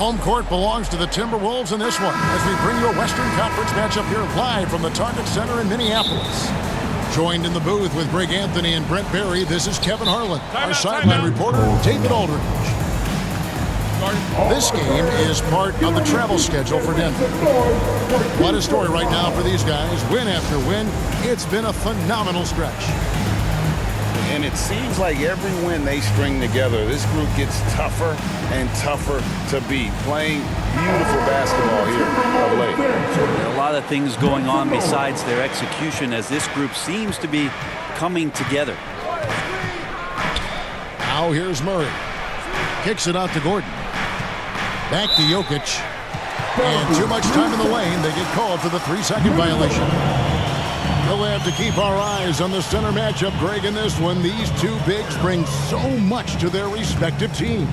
Home court belongs to the Timberwolves in this one as we bring you a Western Conference matchup here live from the Target Center in Minneapolis. Joined in the booth with Greg Anthony and Brent Barry, this is Kevin Harlan. Our sideline reporter, David Aldridge. This game is part of the travel schedule for Denver. What a story right now for these guys. Win after win. It's been a phenomenal stretch. And it seems like every win they string together, this group gets tougher and tougher to beat. Playing beautiful basketball here of late. A lot of things going on besides their execution as this group seems to be coming together. Now here's Murray. Kicks it out to Gordon. Back to Jokic. And too much time in the lane. They get called for the 3-second violation. We'll have to keep our eyes on the center matchup, Greg, in this one. These two bigs bring so much to their respective teams.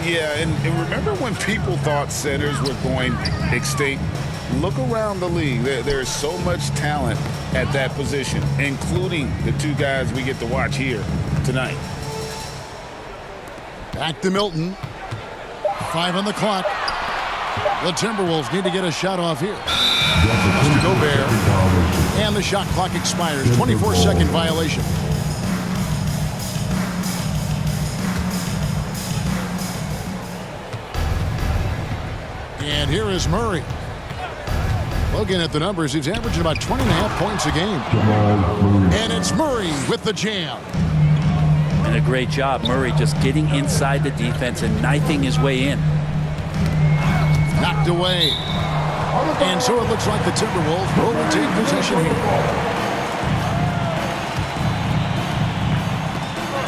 Yeah, and remember when people thought centers were going extinct? Look around the league. There's so much talent at that position, including the two guys we get to watch here tonight. Back to Milton. 5 on the clock. The Timberwolves need to get a shot off here. To Gobert. And the shot clock expires. 24-second violation. And here is Murray. Looking at the numbers, he's averaging about 20.5 points a game. And it's Murray with the jam. And a great job, Murray just getting inside the defense and knifing his way in. Knocked away. And so it looks like the Timberwolves will retain possession here.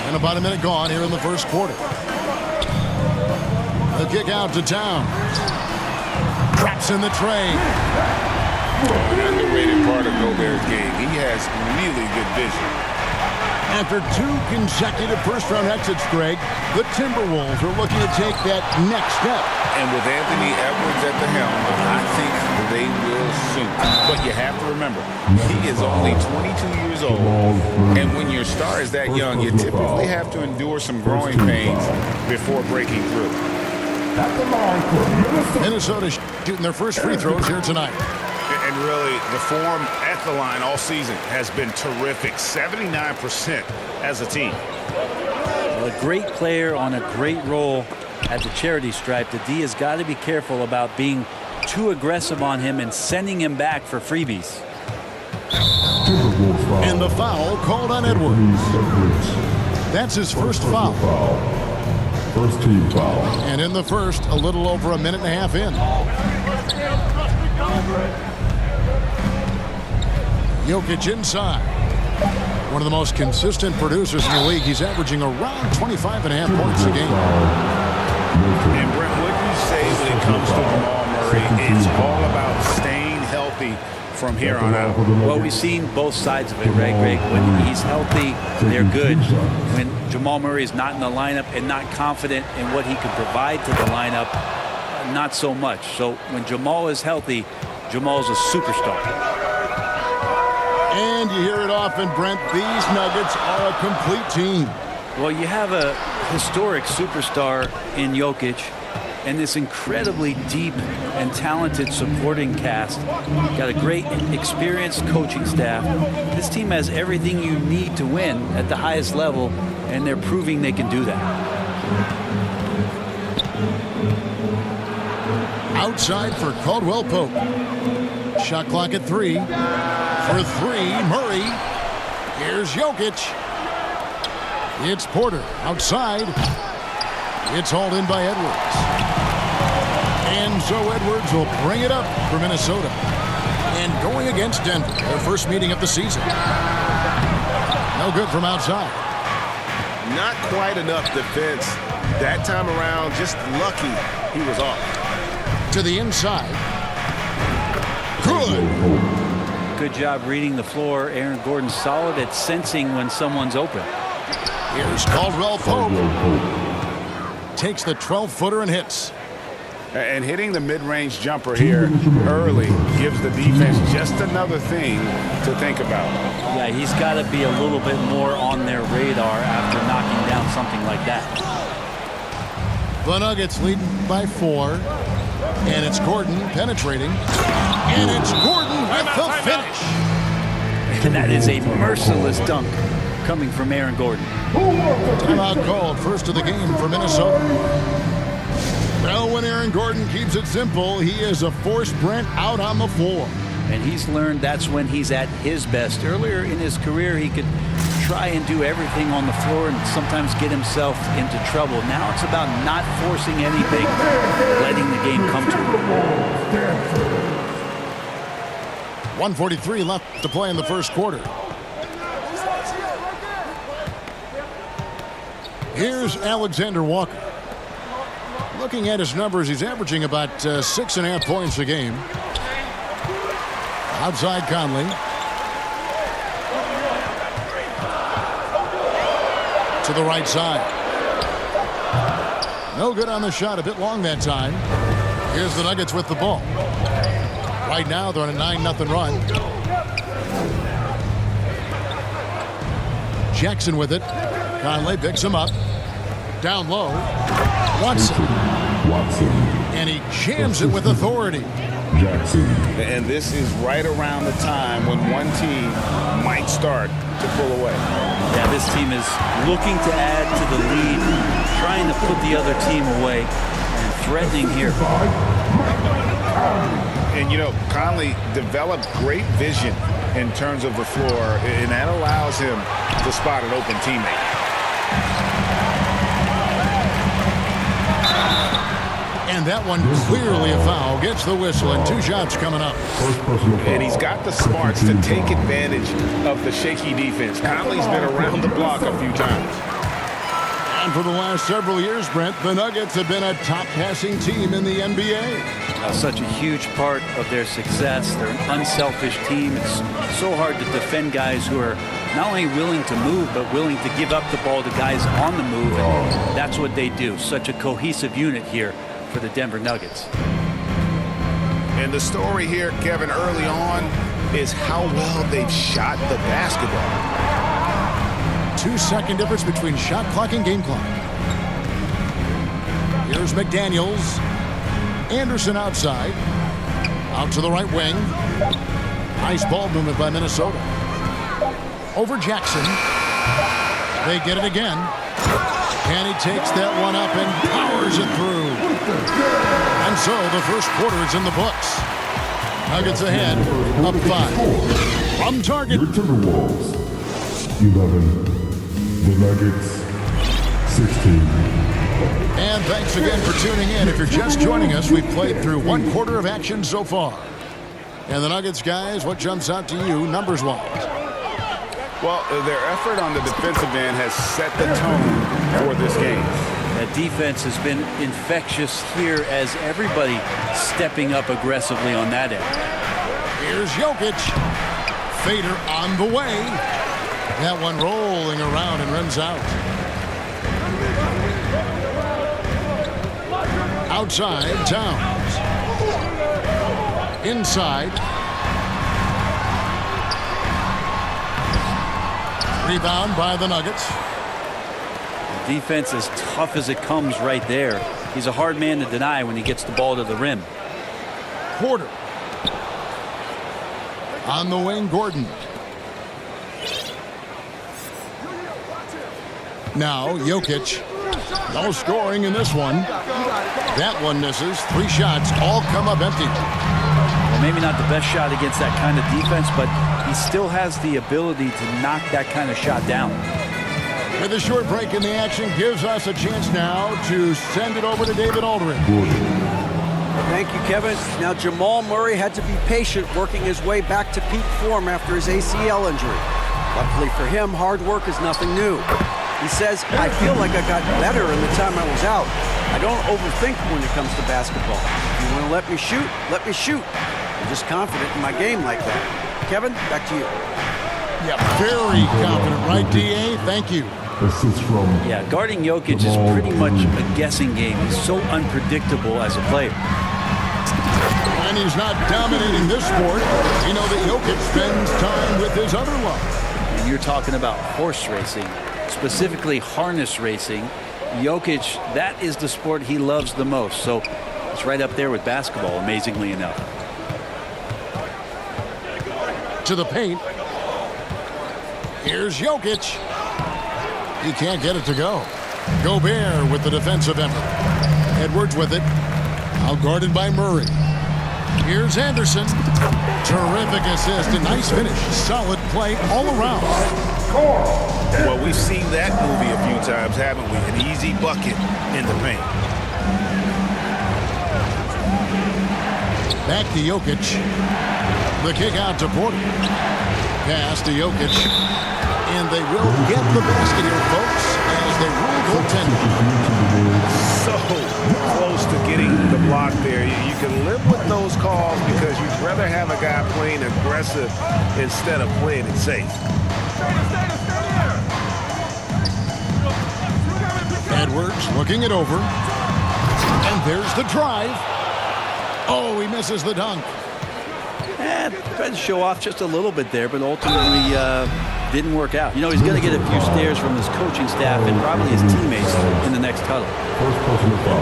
And about a minute gone here in the first quarter. The kick out to Towns. Traps in the tray. An underrated part of Gobert's game. He has really good vision. After 2 consecutive first-round exits, Greg, the Timberwolves are looking to take that next step. And with Anthony Edwards at the helm, I think they will soon. But you have to remember, he is only 22 years old. And when your star is that young, you typically have to endure some growing pains before breaking through. Minnesota shooting their first free throws here tonight. And really, the form at the line all season has been terrific. 79% as a team. Well, a great player on a great role at the charity stripe. The D has got to be careful about being too aggressive on him and sending him back for freebies. And the foul called on Edwards. That's his first foul. First team foul. And in the first, a little over a minute and a half in. Jokic inside. One of the most consistent producers in the league. He's averaging around 25.5 points a game. And Brent, what you say when it comes to Jamal Murray, it's all about staying healthy from here on out. Well, we've seen both sides of it, right, Greg? When he's healthy, they're good. When Jamal Murray is not in the lineup and not confident in what he can provide to the lineup, not so much. So when Jamal is healthy, Jamal's a superstar. And you hear it often, Brent, these Nuggets are a complete team. Well, you have a historic superstar in Jokic and this incredibly deep and talented supporting cast. Got a great experienced coaching staff. This team has everything you need to win at the highest level, and they're proving they can do that. Outside for Caldwell Pope. Shot clock at 3. For 3, Murray. Here's Jokic. It's Porter outside. It's hauled in by Edwards. And so Edwards will bring it up for Minnesota. And going against Denver, their first meeting of the season. No good from outside. Not quite enough defense that time around. Just lucky he was off. To the inside. Good. Good job reading the floor. Aaron Gordon solid at sensing when someone's open. Here's Caldwell Pope. Takes the 12-footer and hits. And hitting the mid-range jumper here early gives the defense just another thing to think about. Yeah, he's got to be a little bit more on their radar after knocking down something like that. The Nuggets leading by 4. And it's Gordon penetrating. And it's Gordon with the finish. And that is a merciless dunk coming from Aaron Gordon. Timeout called, first of the game for Minnesota. Well, when Aaron Gordon keeps it simple, he is a force Brent out on the floor. And he's learned that's when he's at his best. Earlier in his career, he could try and do everything on the floor and sometimes get himself into trouble. Now it's about not forcing anything, letting the game come to him. 1:43 left to play in the first quarter. Here's Alexander Walker. Looking at his numbers, he's averaging about 6.5 points a game. Outside Conley. To the right side. No good on the shot. A bit long that time. Here's the Nuggets with the ball. Right now they're on a 9-0 run. Jackson with it. Conley picks him up. Down low. Watson. And he jams it with authority. Jackson. And this is right around the time when one team might start to pull away. Yeah, this team is looking to add to the lead, trying to put the other team away, and threatening here. And, you know, Conley developed great vision in terms of the floor, and that allows him to spot an open teammate. And that one clearly a foul. Gets the whistle, and 2 shots coming up. And he's got the smarts to take advantage of the shaky defense. Conley's been around the block a few times. And for the last several years, Brent, the Nuggets have been a top passing team in the NBA. Such a huge part of their success. They're an unselfish team. It's so hard to defend guys who are not only willing to move, but willing to give up the ball to guys on the move. And that's what they do. Such a cohesive unit here for the Denver Nuggets. And the story here, Kevin, early on is how well they've shot the basketball. 2-second difference between shot clock and game clock. Here's McDaniels. Anderson outside. Out to the right wing. Nice ball movement by Minnesota. Over Jackson. They get it again. And he takes that one up and powers it through. And so the first quarter is in the books. Nuggets ahead, up 5. From target. Your Timberwolves, 11. The Nuggets, 16. And thanks again for tuning in. If you're just joining us, we've played through 1 quarter of action so far. And the Nuggets, guys, what jumps out to you numbers-wise? Well, their effort on the defensive end has set the tone for this game. That defense has been infectious here as everybody stepping up aggressively on that end. Here's Jokic. Fader on the way. That one rolling around and runs out. Outside, Towns. Inside. Rebound by the Nuggets. Defense as tough as it comes right there. He's a hard man to deny when he gets the ball to the rim. Porter. On the wing, Gordon. Now, Jokic. No scoring in this one. That one misses. 3 shots, all come up empty. Well, maybe not the best shot against that kind of defense, but he still has the ability to knock that kind of shot down. With a short break in the action, gives us a chance now to send it over to David Aldridge. Thank you, Kevin. Now, Jamal Murray had to be patient working his way back to peak form after his ACL injury. Luckily for him, hard work is nothing new. He says, I feel like I got better in the time I was out. I don't overthink when it comes to basketball. If you want to let me shoot, let me shoot. I'm just confident in my game like that. Kevin, back to you. Yeah, very confident, right, D.A.? Thank you. Assist from Yeah, guarding Jokic is pretty much a guessing game. He's so unpredictable as a player. When he's not dominating this sport, you know that Jokic spends time with his other love. And you're talking about horse racing, specifically harness racing. Jokic, that is the sport he loves the most. So it's right up there with basketball, amazingly enough. To the paint. Here's Jokic. He can't get it to go. Gobert with the defensive effort. Edwards with it. Outguarded by Murray. Here's Anderson. Terrific assist. A nice finish. Solid play all around. Well, we've seen that movie a few times, haven't we? An easy bucket in the paint. Back to Jokic. The kick out to Porter. Pass to Jokic. And they will get the basket here, folks, as they rule goaltending. So close to getting the block there. You can live with those calls because you'd rather have a guy playing aggressive instead of playing it safe. Edwards looking it over. And there's the drive. Oh, he misses the dunk. Tried to show off just a little bit there, but ultimately didn't work out. You know, he's going to get a few stares from his coaching staff and probably his teammates in the next huddle.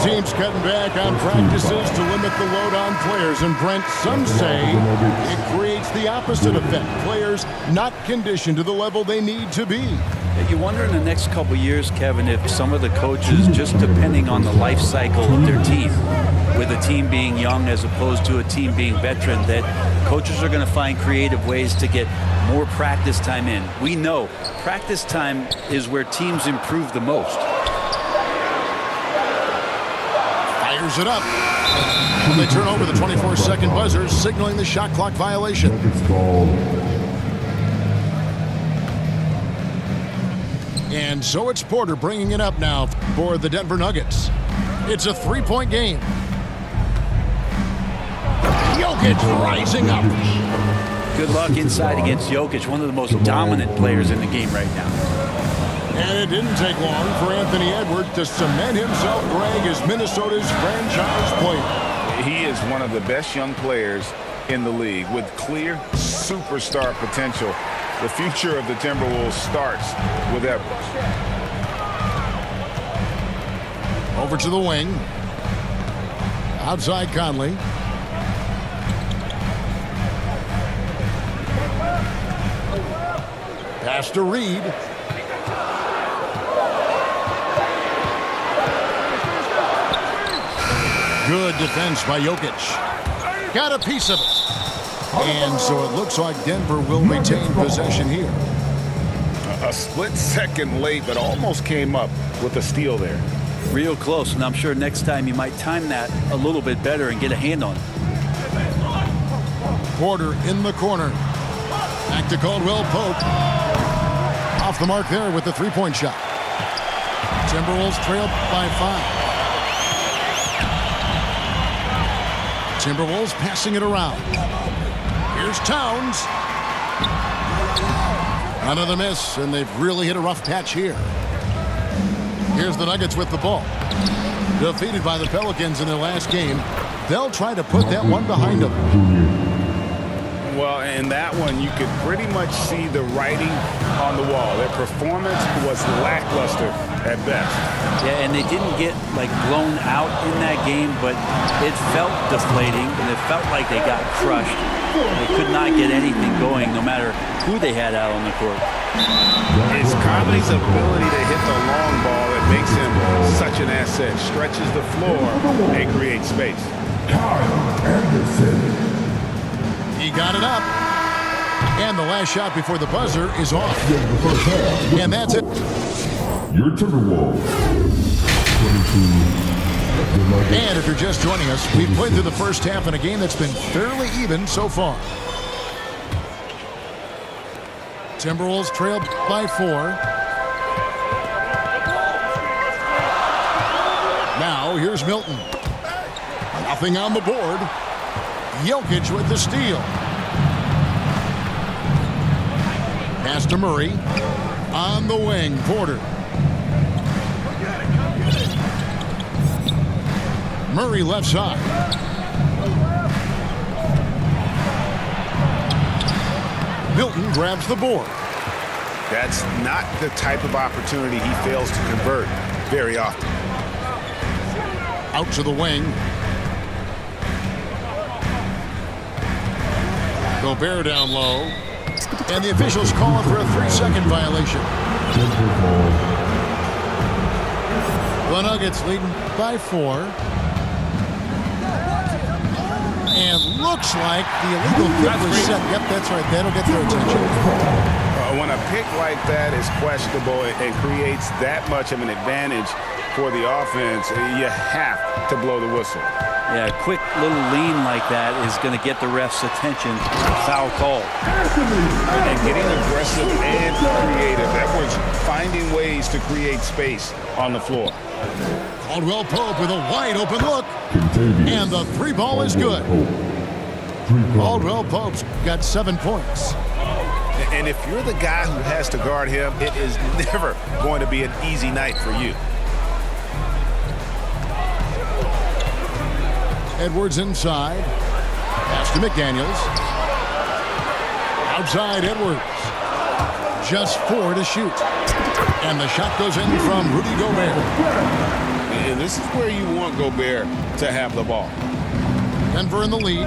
Teams cutting back on practices to limit the load on players. And Brent, some say it creates the opposite effect. Players not conditioned to the level they need to be. You wonder in the next couple years, Kevin, if some of the coaches, just depending on the life cycle of their team, with a team being young as opposed to a team being veteran, that coaches are going to find creative ways to get more practice time in. We know practice time is where teams improve the most. Fires it up. And they turn over the 24-second buzzer, signaling the shot clock violation. And so it's Porter bringing it up now for the Denver Nuggets. It's a three-point game. Jokic rising up. Good luck inside against Jokic, one of the most dominant players in the game right now. And it didn't take long for Anthony Edwards to cement himself, Greg, as Minnesota's franchise player. He is one of the best young players in the league with clear superstar potential. The future of the Timberwolves starts with Edwards. Over to the wing. Outside Conley. Pass to Reed. Good defense by Jokic. Got a piece of it. And so it looks like Denver will retain possession here. A split second late, but almost came up with a steal there. Real close, and I'm sure next time you might time that a little bit better and get a hand on it. Porter in the corner. Back to Caldwell Pope. Off the mark there with the three-point shot. Timberwolves trail by 5. Timberwolves passing it around. Here's Towns. Another miss, and they've really hit a rough patch here. Here's the Nuggets with the ball. Defeated by the Pelicans in their last game. They'll try to put that one behind them. Well, in that one, you could pretty much see the writing on the wall. Their performance was lackluster at best. Yeah, and they didn't get, like, blown out in that game, but it felt deflating, and it felt like they got crushed. They could not get anything going, no matter who they had out on the court. It's Conley's ability to hit the long ball that makes him such an asset. Stretches the floor and creates space. He got it up. And the last shot before the buzzer is off. And that's it. Your Timberwolves. And if you're just joining us, we've played through the first half in a game that's been fairly even so far. Timberwolves trailed by 4. Now here's Milton. Nothing on the board. Jokic with the steal. Pass to Murray. On the wing, Porter. Murray left side. Milton grabs the board. That's not the type of opportunity he fails to convert. very often. Out to the wing. Gobert down low. And the officials call for a 3-second violation. The Nuggets leading by 4. And looks like the illegal kick was set. Yep, that's right. That'll get their attention. When a pick like that is questionable and creates that much of an advantage for the offense, you have to blow the whistle. Yeah, a quick little lean like that is going to get the ref's attention. Foul call. And getting aggressive and creative. Edwards finding ways to create space on the floor. Caldwell Pope with a wide open look. And the 3 ball is good. Caldwell Pope's got 7 points. And if you're the guy who has to guard him, it is never going to be an easy night for you. Edwards inside. Pass to McDaniels. Outside Edwards. Just 4 to shoot. And the shot goes in from Rudy Gobert. And this is where you want Gobert to have the ball. Denver in the lead.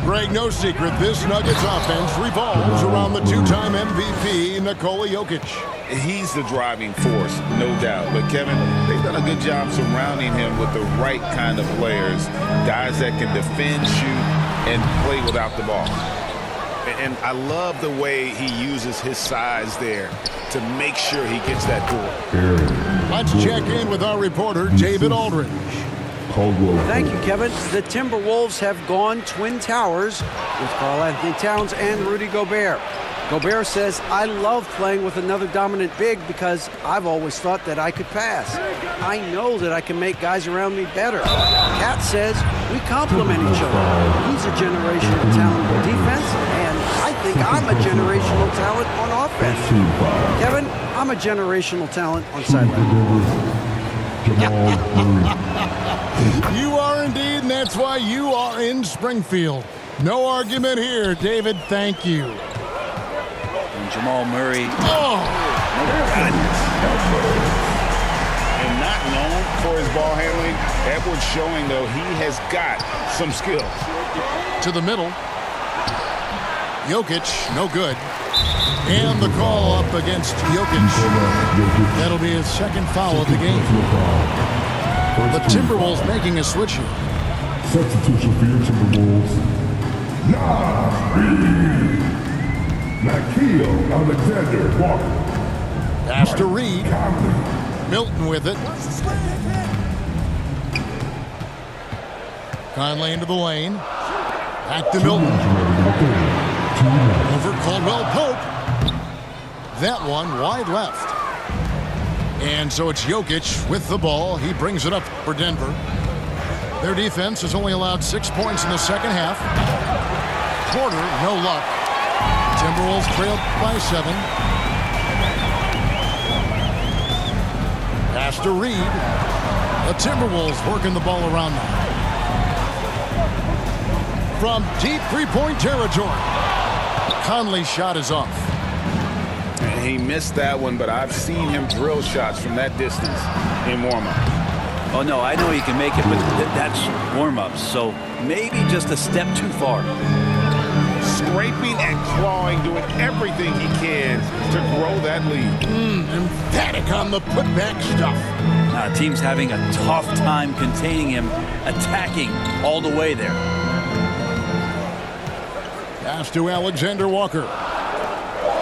Greg, no secret, this Nuggets offense revolves around the 2-time MVP, Nikola Jokic. He's the driving force, no doubt. But, Kevin, they've done a good job surrounding him with the right kind of players, guys that can defend, shoot, and play without the ball. And I love the way he uses his size there to make sure he gets that door. Let's check in with our reporter, David Aldridge. Thank you, Kevin. The Timberwolves have gone Twin Towers with Karl-Anthony Towns and Rudy Gobert. Gobert says, I love playing with another dominant big because I've always thought that I could pass. I know that I can make guys around me better. Cat says, we complement each other. He's a generational talent on defense, and I think I'm a generational talent on offense. Kevin, I'm a generational talent on sideline. You are indeed, and that's why you are in Springfield. No argument here, David. Thank you. And Jamal Murray. Oh! And not known for his ball handling, Edwards showing, though, he has got some skill. To the middle. Jokic, no good. And the call up against Jokic. That'll be his 2nd foul of the game. The Timberwolves making a switch here. Substitution for your Timberwolves. Nikhil Alexander-Walker. Pass to Reed. Milton with it. Conley into the lane. Back to Milton. Over Caldwell Pope. That one wide left. And so it's Jokic with the ball. He brings it up for Denver. Their defense has only allowed 6 points in the second half. Porter, no luck. Timberwolves trailed by 7. Pass to Reed. The Timberwolves working the ball around now. From deep 3-point territory. Conley's shot is off. And he missed that one, but I've seen him drill shots from that distance in warm-up. Oh, no, I know he can make it, but that's warm-ups, so maybe just a step too far. Scraping and clawing, doing everything he can to grow that lead. Emphatic on the putback stuff. Team's having a tough time containing him, attacking all the way there. Pass to Alexander Walker.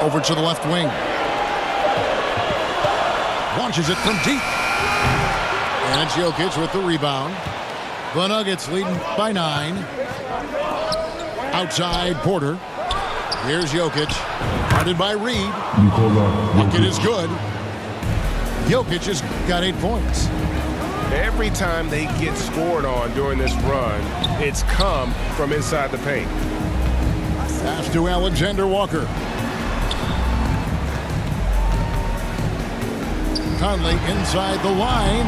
Over to the left wing. Launches it from deep. And it's Jokic with the rebound. The Nuggets leading by 9. Outside Porter. Here's Jokic. Guarded by Reed. Bucket is good. Jokic has got 8 points. Every time they get scored on during this run, it's come from inside the paint. Pass to Alexander Walker. Conley inside the line.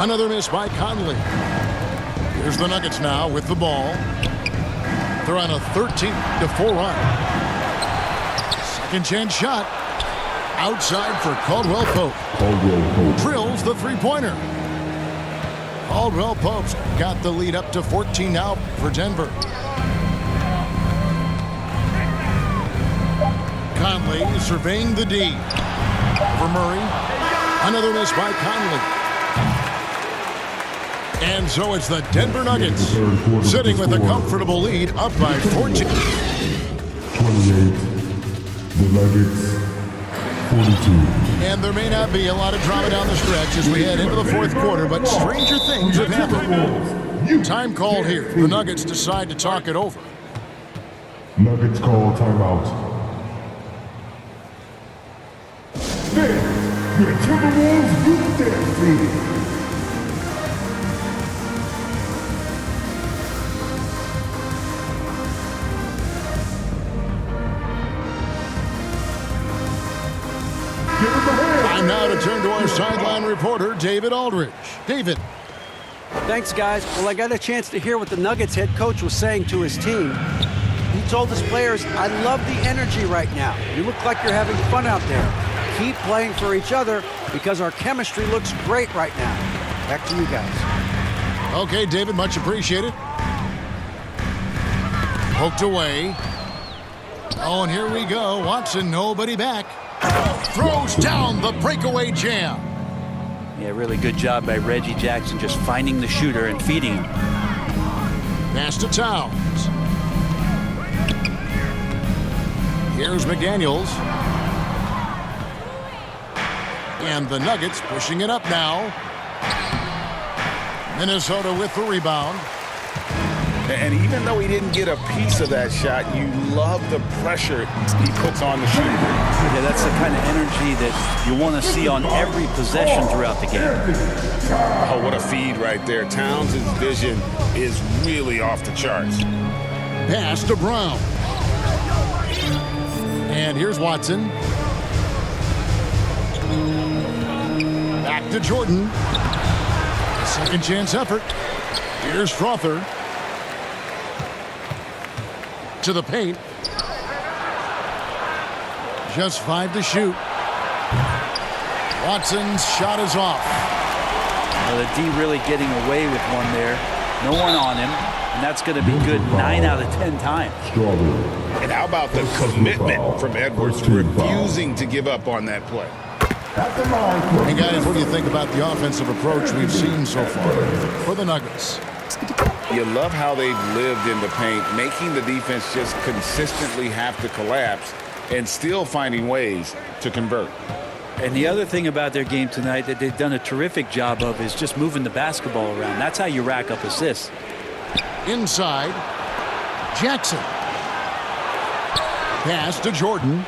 Another miss by Conley. Here's the Nuggets now with the ball. They're on a 13-4 run. Second chance shot. Outside for Caldwell Pope. Caldwell Pope. Drills the three-pointer. Caldwell Pope's got the lead up to 14 now for Denver. Conley surveying the D. Over Murray. Another miss by Conley. And so it's the Denver Nuggets sitting with a comfortable lead up by 14. 28. The Nuggets. 42. And there may not be a lot of drama down the stretch as we head into the fourth quarter, but stranger things have happened. Time called here. The Nuggets decide to talk it over. Nuggets call timeout. Then, the Timberwolves with their lead. Time now to turn to our sideline reporter, David Aldridge. David. Thanks, guys. Well, I got a chance to hear what the Nuggets head coach was saying to his team. He told his players, I love the energy right now. You look like you're having fun out there. Keep playing for each other because our chemistry looks great right now. Back to you guys. Okay, David, much appreciated. Poked away. Oh, and here we go. Watson, nobody back. Throws down the breakaway jam. Yeah, really good job by Reggie Jackson just finding the shooter and feeding him. Pass to Towns. Here's McDaniels. And the Nuggets pushing it up now. Minnesota with the rebound. And even though he didn't get a piece of that shot, you love the pressure he puts on the shooter. Yeah, that's the kind of energy that you want to see on every possession throughout the game. Oh, what a feed right there. Towns' vision is really off the charts. Pass to Brown. And here's Watson. Back to Jordan. A second chance effort. Here's Strother. To the paint. Just 5 to shoot. Watson's shot is off. Well, the D really getting away with one there. No one on him. And that's going to be good 9 out of 10 times. And how about the commitment from Edwards, refusing to give up on that play? And guys, what do you think about the offensive approach we've seen so far for the Nuggets? You love how they've lived in the paint, making the defense just consistently have to collapse and still finding ways to convert. And the other thing about their game tonight that they've done a terrific job of is just moving the basketball around. That's how you rack up assists. Inside, Jackson. Pass to Jordan.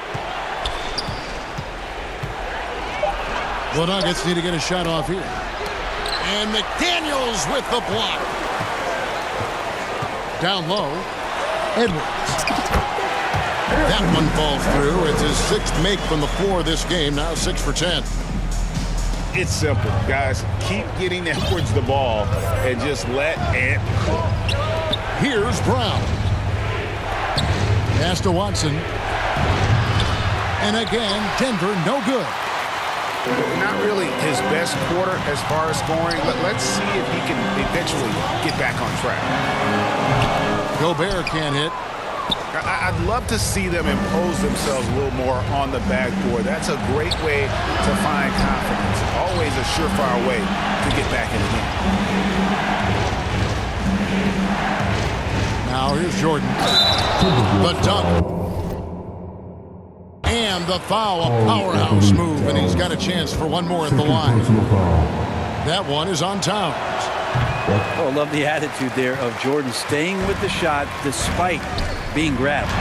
The Nuggets need to get a shot off here. And McDaniels with the block. Down low, Edwards. That one falls through. It's his 6th make from the floor this game. Now 6 for 10. It's simple, guys. Keep getting Edwards the ball and just let Ant cook. Here's Brown. Pass to Watson. And again, Denver no good. Not really his best quarter as far as scoring. Let's see if he can eventually get back on track. Gobert can't hit. I'd love to see them impose themselves a little more on the backboard. That's a great way to find confidence. Always a surefire way to get back in the game. Now here's Jordan. The dunk. And the foul, a powerhouse move, and he's got a chance for one more at the line. That one is on Towns. Oh, I love the attitude there of Jordan staying with the shot despite being grabbed.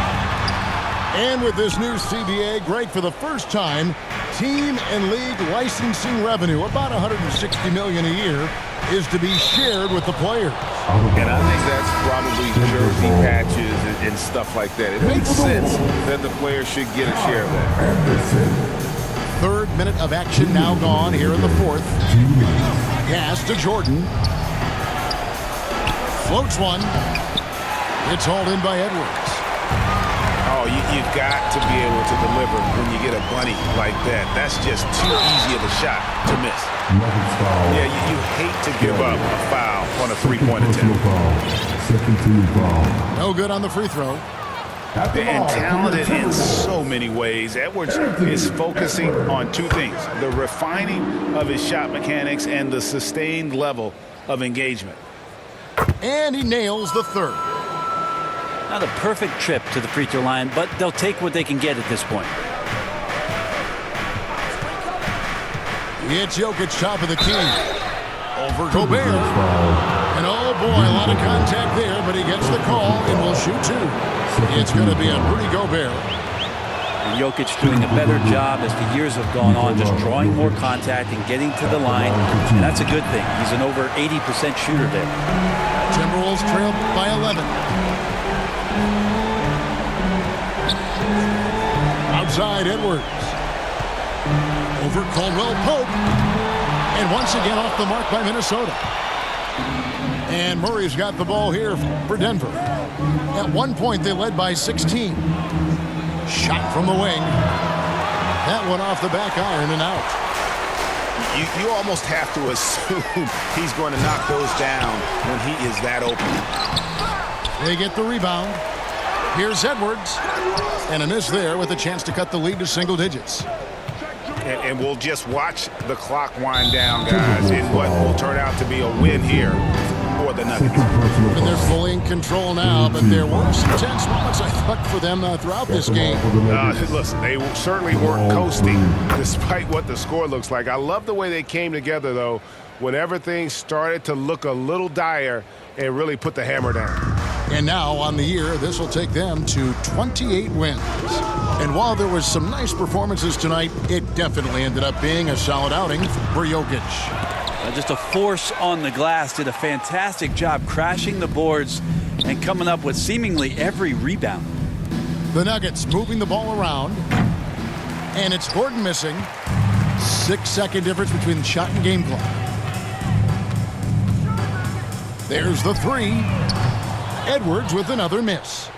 And with this new CBA, Greg, for the first time, team and league licensing revenue, about $160 million a year, is to be shared with the players. And I think that's probably jersey patches and stuff like that. It makes sense that the players should get a share of that. 3rd minute of action now gone here in the 4th. Pass to Jordan. Floats one. It's hauled in by Edwards. Oh, Oh, you've got to be able to deliver when you get a bunny like that. That's just too easy of a shot to miss. Nuggets foul. Yeah, you hate to give up a foul on a three-point Personal attempt. foul. Second team foul. No good on the free throw. At the And line, talented the in Timberwolves. so many ways. Edwards is focusing on two things: the refining of his shot mechanics and the sustained level of engagement. And he nails the third. Not a perfect trip to the free throw line, but they'll take what they can get at this point. It's Jokic, top of the key. Over Gobert. Timberwolves foul. And oh boy, a lot of contact there, but he gets the call and will shoot two. It's going to be on Rudy Gobert. And Jokic doing a better job as the years have gone on, just drawing more contact and getting to the line. And that's a good thing. He's an over 80% shooter there. Timberwolves trail by 11. Outside Edwards. Over Caldwell Pope. And once again off the mark by Minnesota. And Murray's got the ball here for Denver. At one point, they led by 16. Shot from the wing. That one off the back iron and out. You almost have to assume he's going to knock those down when he is that open. They get the rebound. Here's Edwards. And a miss there with a chance to cut the lead to single digits. And we'll just watch the clock wind down, guys, in what will turn out to be a win here for the Nuggets. Second personal And they're foul. fully in control now, but there were some tense moments, I thought, for them throughout this game. Listen, they certainly weren't coasting despite what the score looks like. I love the way they came together, though, whenever things started to look a little dire and really put the hammer down. And now on the year, this will take them to 28 wins. And while there was some nice performances tonight, it definitely ended up being a solid outing for Jokic. Just a force on the glass, did a fantastic job crashing the boards and coming up with seemingly every rebound. The Nuggets moving the ball around. And it's Gordon missing. 6-second difference between the shot and game clock. There's the three. Edwards with another miss.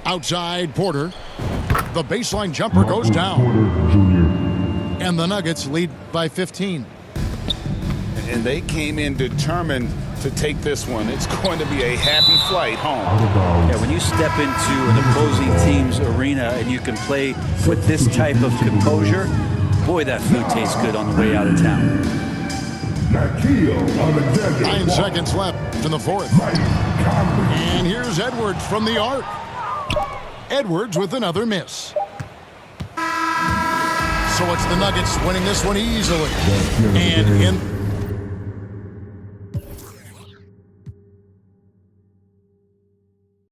Outside Porter. The baseline jumper goes down. Porter Jr. And the Nuggets lead by 15. And they came in determined to take this one. It's going to be a happy flight home. Out of bounds. Yeah, when you step into an opposing team's arena and you can play with this type of composure, boy, that food tastes good on the way out of town. Nikhil Alexander. 9 seconds left in the fourth. Mike Conley. And here's Edwards from the arc. Edwards with another miss. So it's the Nuggets winning this one easily. And in